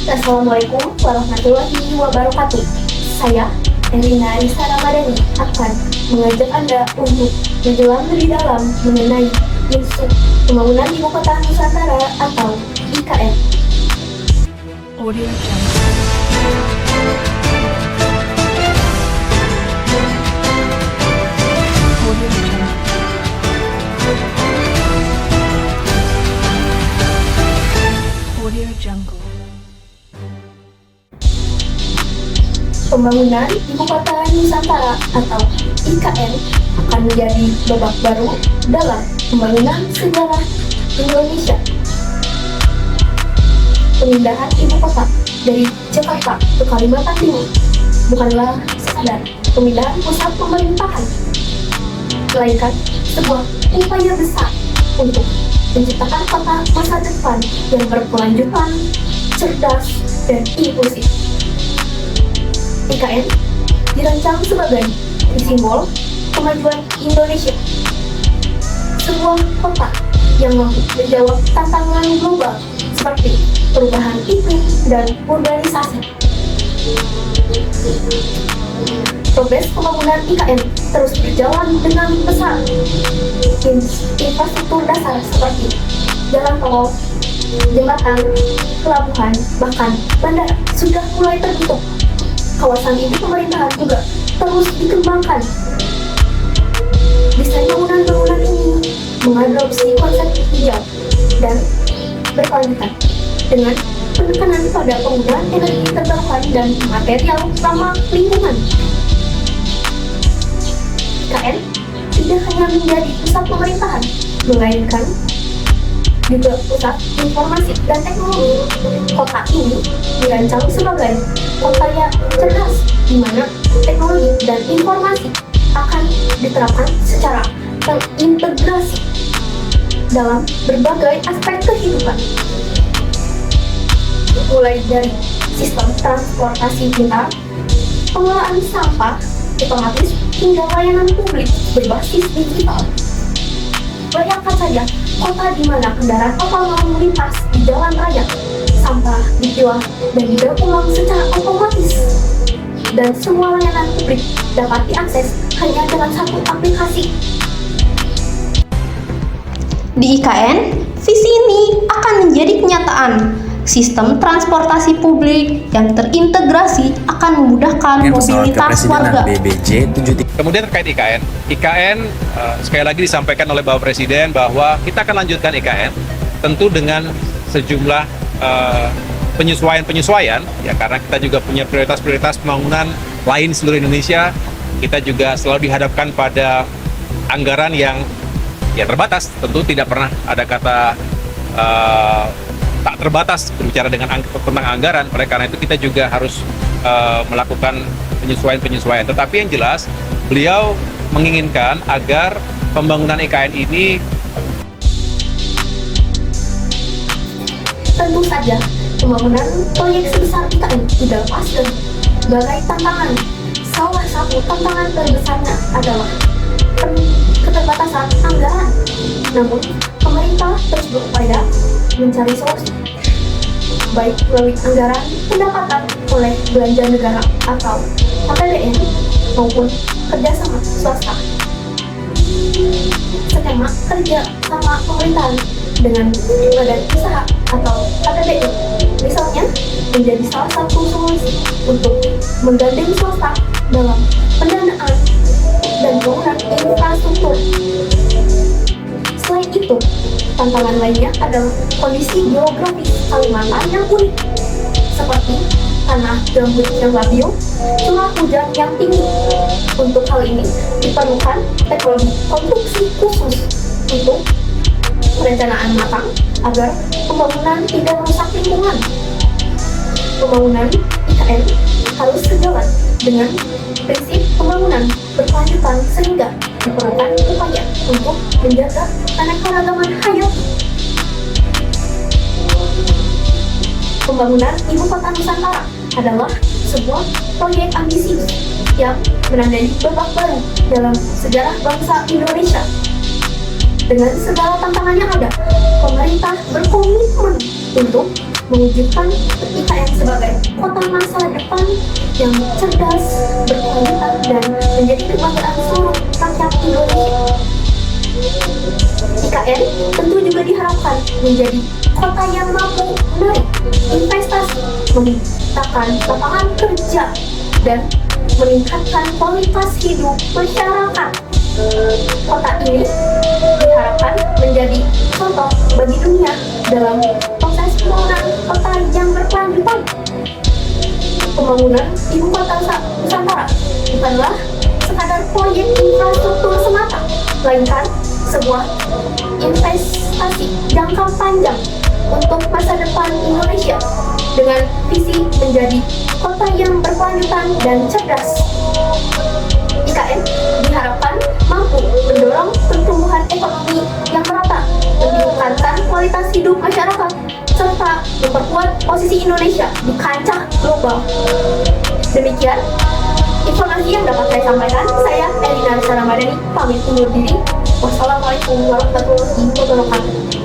Assalamualaikum warahmatullahi wabarakatuh. Saya, Erina Risa Ramadhani, akan mengajak Anda untuk menyelam lebih dalam mengenai isu pembangunan Ibu Kota Nusantara atau IKN. Audio Jungle. Audio Jungle. Audio Jungle. Pembangunan Ibu Kota Nusantara atau IKN akan menjadi babak baru dalam pembangunan sejarah Indonesia. Pemindahan ibu kota dari Jakarta ke Kalimantan Timur bukanlah sekadar pemindahan pusat pemerintahan, melainkan sebuah upaya besar untuk menciptakan kota masa depan yang berkelanjutan, cerdas, dan inklusif. IKN dirancang sebagai simbol kemajuan Indonesia, sebuah kota yang mampu menjawab tantangan global seperti perubahan iklim dan urbanisasi. Progres pembangunan IKN terus berjalan dengan pesat. Infrastruktur dasar seperti jalan tol, jembatan, pelabuhan, bahkan bandara sudah mulai terbentuk. Kawasan ibu pemerintahan juga terus dikembangkan. Desain bangunan-bangunan ini mengadopsi konsep hijau dan berkelanjutan dengan penekanan pada penggunaan energi terbarukan dan material ramah lingkungan. IKN tidak hanya menjadi pusat pemerintahan, melainkan juga pusat informasi dan teknologi. Kota ini dirancang sebagai kota yang cerdas, di mana teknologi dan informasi akan diterapkan secara terintegrasi dalam berbagai aspek kehidupan, mulai dari sistem transportasi pintar, pengelolaan sampah otomatis, hingga layanan publik berbasis digital. Bayangkan saja kota di mana kendaraan otonom melintas di jalan raya, sampah dipilah dan didaur ulang secara otomatis, dan semua layanan publik dapat diakses hanya dengan satu aplikasi. Di IKN, visi ini akan menjadi kenyataan. Sistem transportasi publik yang terintegrasi akan memudahkan mobilitas warga. BBJ 73. Kemudian terkait IKN, sekali lagi disampaikan oleh Bapak Presiden bahwa kita akan lanjutkan IKN tentu dengan sejumlah penyesuaian, ya, karena kita juga punya prioritas-prioritas pembangunan lain seluruh Indonesia. Kita juga selalu dihadapkan pada anggaran yang terbatas. Tentu tidak pernah ada kata tak terbatas berbicara tentang anggaran. Oleh karena itu kita juga harus melakukan penyesuaian. Tetapi yang jelas beliau menginginkan agar pembangunan IKN ini Tentu saja pembangunan proyek sebesar IKN tidak lepas dari berbagai tantangan. Salah satu tantangan terbesarnya adalah keterbatasan anggaran. Namun pemerintah terus berupaya mencari solusi, baik melalui anggaran pendapatan oleh belanja negara atau APBN maupun kerjasama swasta. Skema kerja sama pemerintahan dengan badan usaha atau APBN misalnya menjadi salah satu solusi untuk menggandeng swasta dalam pendanaan dan pembangunan infrastruktur. Selain itu, tantangan lainnya adalah kondisi geografis Kalimantan yang unik, seperti tanah gambut yang labil, curah hujan yang tinggi. Untuk hal ini diperlukan teknologi konstruksi khusus untuk perencanaan matang agar pembangunan tidak merusak lingkungan. Pembangunan IKN harus sejalan dengan prinsip pembangunan berkelanjutan sehingga diperlukan upaya untuk menjaga keanekaragaman hayati. Pembangunan Ibu Kota Nusantara adalah sebuah proyek ambisius yang menandai babak baru dalam sejarah bangsa Indonesia. Dengan segala tantangan yang ada, pemerintah berkomitmen untuk mewujudkan IKN sebagai kota masa depan yang cerdas, berkualitas, dan menjadi kebanggaan seluruh rakyat Indonesia. IKN tentu juga diharapkan menjadi kota yang mampu menarik investasi, menciptakan lapangan kerja, dan meningkatkan kualitas hidup masyarakat. Kota ini diharapkan menjadi contoh bagi dunia dalam proses pembangunan kota yang berkelanjutan. Pembangunan ibu kota Nusantara bukanlah sekadar proyek infrastruktur semata, melainkan sebuah investasi jangka panjang untuk masa depan Indonesia dengan visi menjadi kota yang berkelanjutan dan cerdas. IKN diharapkan mampu mendorong pertumbuhan ekonomi yang merata, meningkatkan kualitas hidup masyarakat, serta memperkuat posisi Indonesia di kancah global. Demikian informasi yang dapat saya sampaikan. Saya Elina Ramadhani pamit undur diri. Wassalamualaikum warahmatullahi wabarakatuh.